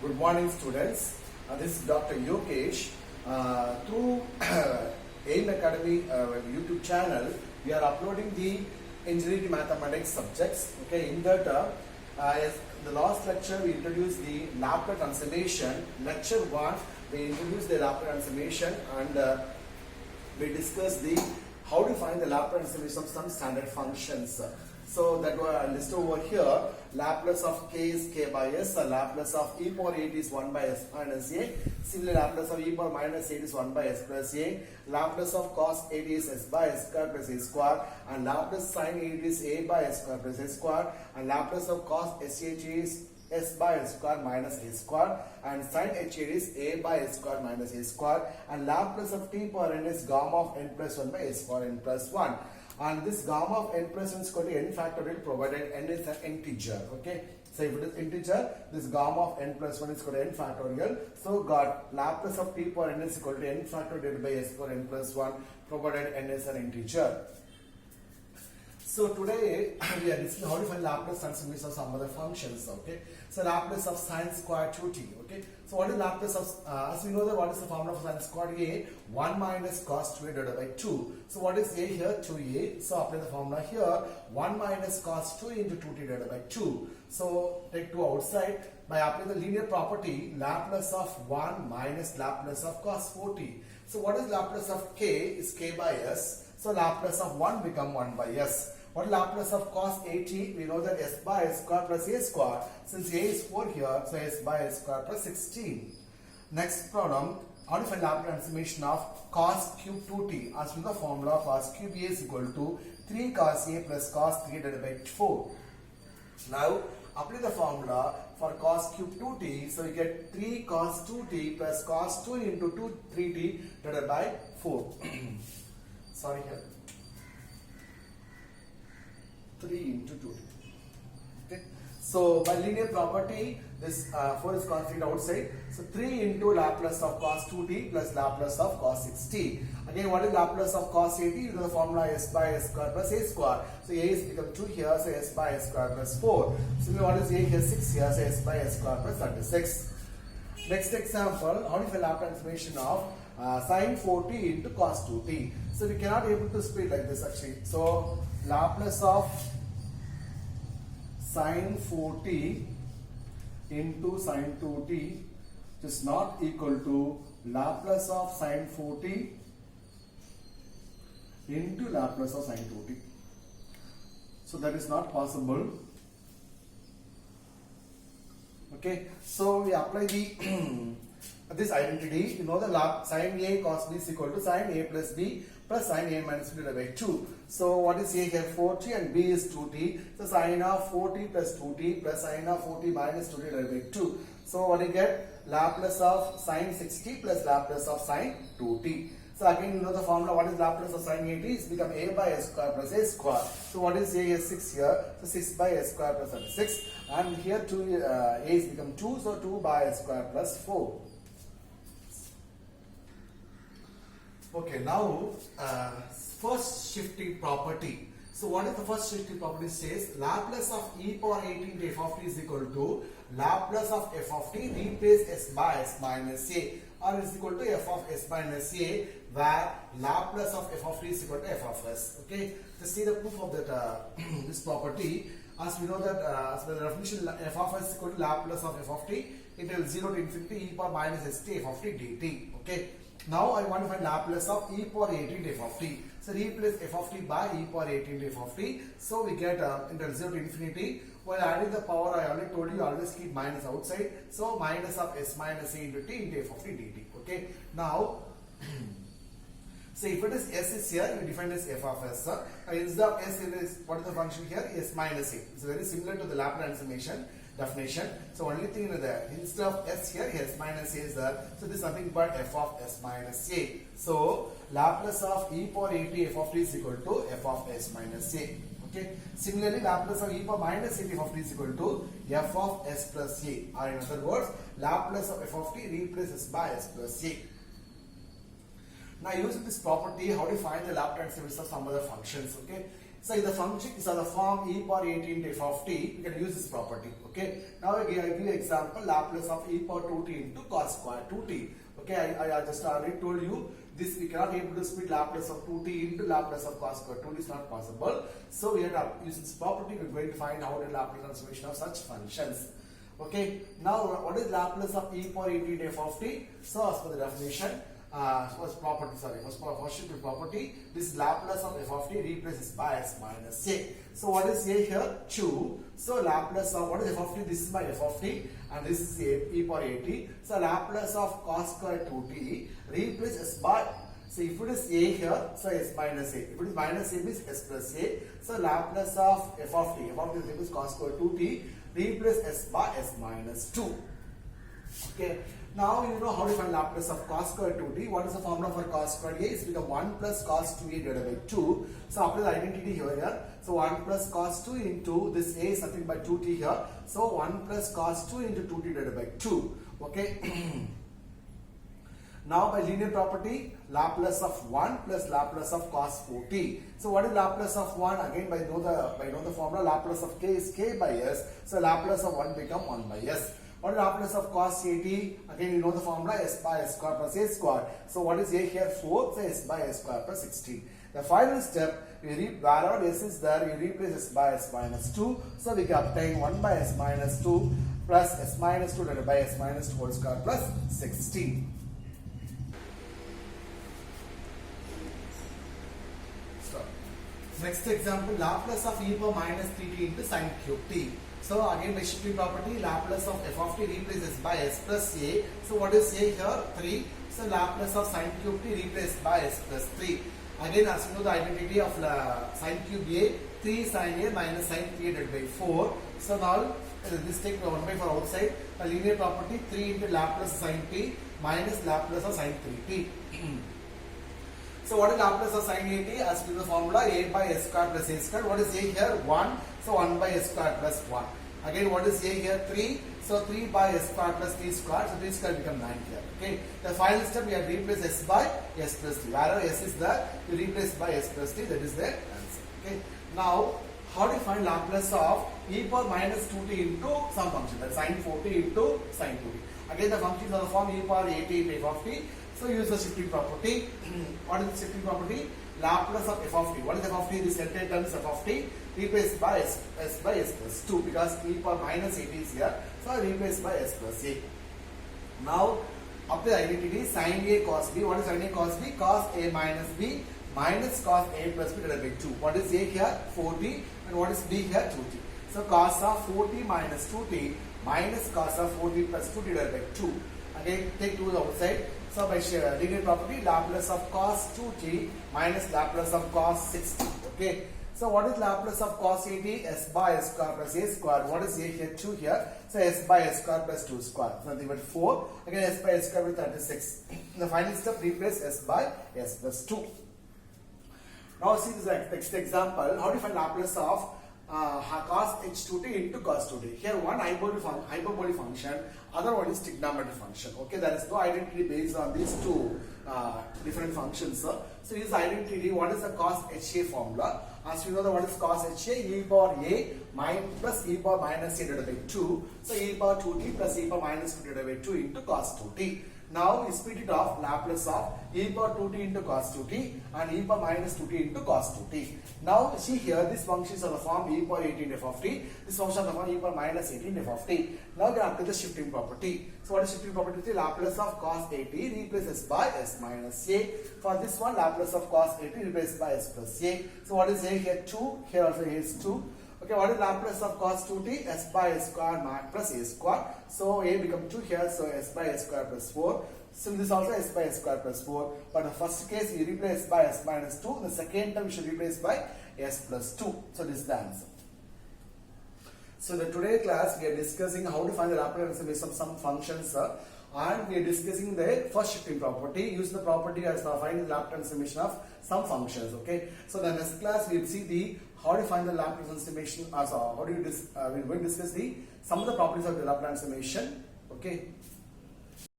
Good morning, students. This is Dr. Yokesh. Through AIM Academy YouTube channel, we are uploading the engineering mathematics subjects. Okay, in that, as the last lecture, we introduced the Laplace transformation. Lecture 1, we introduced the Laplace transformation and we discussed the how to find the Laplace transformation of some standard functions. So that I list over here, Laplace of k is k by s, or Laplace of e power 8 is 1 by s minus a. Similarly, Laplace of e power minus 8 is 1 by s plus a. Laplace of cos 8 is s by s square plus a square. And Laplace sin 8 is a by s square plus a square. And Laplace of cos sh is s by s square minus a square, and sin h is a by s square minus a square, and Laplace of t power n is gamma of n plus 1 by s power n plus 1. And this gamma of n plus 1 is called n factorial provided n is an integer. Okay, so if it is integer, this gamma of n plus 1 is called n factorial. So got Laplace of t power n is equal to n factorial by s power n plus 1 provided n is an integer. So today we are discussing how to find Laplace transformation of some other functions. Okay, so Laplace of sine square 2t. Okay, so what is Laplace of as we know that what is the formula for sine square a? 1 minus cos 2a divided by 2. So what is a here? 2a. So apply the formula here. 1 minus cos 2 into 2t divided by 2. So take 2 outside. By applying the linear property, Laplace of 1 minus Laplace of cos 4t. So what is Laplace of k? Is k by s. So Laplace of 1 become 1 by s. What is Laplace of cos 80? We know that s by s square plus a square. Since a is 4 here, so s by s square plus 16. Next problem, how to find Laplace transformation of cos cube 2t? As with the formula, cos cube a is equal to 3 cos a plus cos 3 divided by 4. Now, apply the formula for cos cube 2t. So, we get 3 cos 2t plus cos 2 into 3t divided by 4. Sorry here. 3 into 2. Okay. So by linear property, this 4 is constant outside. So 3 into Laplace of cos 2t plus Laplace of cos 6t. Again, what is Laplace of cos 80? You know the formula s by s square plus a square. So a is become 2 here, so s by s square plus 4. So what is a here? 6 here, so s by s square plus 36. Next example, how to find Laplace transformation of sin 4t into cos 2t. So we cannot able to split like this actually. So Laplace of sin 4t into sin 2t is not equal to Laplace of sin 4t into Laplace of sin 2t. So that is not possible. Okay, so we apply the this identity. You know the sin a cos b is equal to sin a plus b plus sin a minus b divided by 2. So what is a here? 4t and b is 2t. So sin of 4t plus 2t plus sin of 4t minus 2t divided by 2. So what do you get? Laplace of sin 6t plus Laplace of sin 2t. So again you know the formula. What is Laplace of sin 80? It's become a by s square plus a square. So what is a is 6 here? So 6 by s square plus 36. And here 2 a is become 2. So 2 by s square plus 4. Okay, now first shifting property. So what is the first shifting property? Says Laplace of e power 18 to f of t is equal to Laplace of f of t replace s by s minus a, or is equal to f of s minus a, where Laplace of f of t is equal to f of s. Okay, to see the proof of that this property, as we know that as per the definition, f of s is equal to Laplace of f of t into 0 to infinity e power minus st f of t dt. Okay. Now I want to find Laplace of e power 18 to f of t. So replace f of t by e power 18 to f of t. So we get into 0 to infinity. While adding the power, I already told you always keep minus outside. So minus of s minus a into t into f of t dt. Okay. Now, so if it is s is here, you define as f of s. Instead of s, it is what is the function here? S minus a. It's very similar to the Laplace transformation definition. So only thing is that instead of s here, s minus a is there. So this is nothing but f of s minus a. So Laplace of e power 80 f of t is equal to f of s minus a. Okay. Similarly, Laplace of e power minus 80 f of t is equal to f of s plus a. Or in other words, Laplace of f of t replaces by s plus a. Now using this property, how do you find the Laplace transformation of some other functions? Okay. So if the function is on the form e power 8 into f of t, you can use this property. Okay. Now I give you example Laplace of e power 2t into cos square 2t. Okay, I just already told you this we cannot able to split Laplace of 2t into Laplace of cos square 2t is not possible. So we have to use this property. We are going to find out the Laplace transformation of such functions. Okay, now what is Laplace of e power 8 into f of t? So as per the definition, first property, first property, this Laplace of f of t replaces by s minus a. So what is a here? 2. So Laplace of, what is f of t? This is my f of t and this is a, e power 80. So Laplace of cos square 2t replaces by, so if it is a here, so s minus a. If it is minus a means s plus a. So Laplace of f of t is cos square 2t replace s by s minus 2. Okay. Now you know how to find Laplace of cos square 2t. What is the formula for cos square a? It's become 1 plus cos 2a divided by 2. So apply the identity here. So 1 plus cos 2 into this a is nothing by 2t here. So 1 plus cos 2 into 2t divided by 2. Okay. Now by linear property, Laplace of 1 plus Laplace of cos 4t. So what is Laplace of 1? Again by know the formula, Laplace of k is k by s. So Laplace of 1 become 1 by s. What is Laplace of cos 80? Again you know the formula, s by s square plus a square. So what is a here? 4. So s by s square plus 16. The final step, wherever s is there, you replace s by s minus 2. So we can obtain 1 by s minus 2 plus s minus 2 divided by s minus 2 whole square plus 16. Next example, Laplace of e power minus 3t into sin cube t. So again by shifting property, Laplace of f of t replaces by s plus a. So what is a here? 3. So Laplace of sin cube t replaced by s plus 3. Again as you know the identity of sin cube a, 3 sin a minus sin 3 divided by 4. So now this take 1 by 4 outside. The linear property, 3 into Laplace sin t minus Laplace of sin 3t. So what is Laplace of sin 80? As per the formula, a by s square plus a square. What is a here? 1. So 1 by s square plus 1. Again what is a here? 3. So 3 by s square plus 3 square. So 3 square become 9 here. Okay. The final step we have replaced s by s plus 3. Wherever s is there, you replace by s plus 3. That is the answer. Okay. Now how do you find Laplace of e power minus 2t into some function? That's sin 4t into sin 2t. Again the functions are the form e power 80 into f of t. So use the shifting property. What is the shifting property? Laplace of f of t. What is f of t? This entire term is f of t replaced by s by s plus 2 because e power minus 80 is here. So I replace by s plus a. Now apply the identity sin a cos b. What is sin a cos b? Cos a minus b minus cos a plus b divided by 2. What is a here? 4t and what is b here? 2t. So cos of 4t minus 2t minus cos of 4t plus 2t divided by 2. Again take 2 outside. So by linear property, Laplace of cos 2t minus Laplace of cos 6t. Okay. So what is Laplace of cos 80? S by s square plus a square. What is a here? 2 here. So s by s square plus 2 square. So nothing but 4. Again s by s square with 36. The final step, replace s by s plus 2. Now see this next example. How do you find Laplace of cos h2t into cos 2t? Here one hyperbolic function, other one is trigonometric function. Okay, there is no identity based on these two different functions. So use identity. What is the cos ha formula? As you know, what is cos ha? E power a plus e power minus a divided by 2. So e power 2t plus e power minus 2 divided by 2 into cos 2t. Now we split it off, Laplace of e power 2t into cos 2t and e power minus 2t into cos 2t. Now see here, this function is on the form e power 18 f of t. This function on the form e power minus 18 f of t. Now we apply the shifting property. So what is shifting property? Laplace of cos 80 replaces by s minus a. For this one, Laplace of cos 80 replaced by s plus a. So what is a here? 2. Here also a is 2. Okay, what is Laplace of cos 2t? S by s square plus a square. So a become 2 here, so s by s square plus 4. So this also s by s square plus 4. But the first case you replace by s minus 2. In the second term you should replace by s plus 2. So this is the answer. So in the today class we are discussing how to find the Laplace transform of some functions. And we are discussing the first shifting property. Use the property as the find the Laplace transformation of some functions. Okay. So the next class we will see the how to find the Laplace transformation. How do you we are going to discuss the some of the properties of the Laplace transformation. Okay.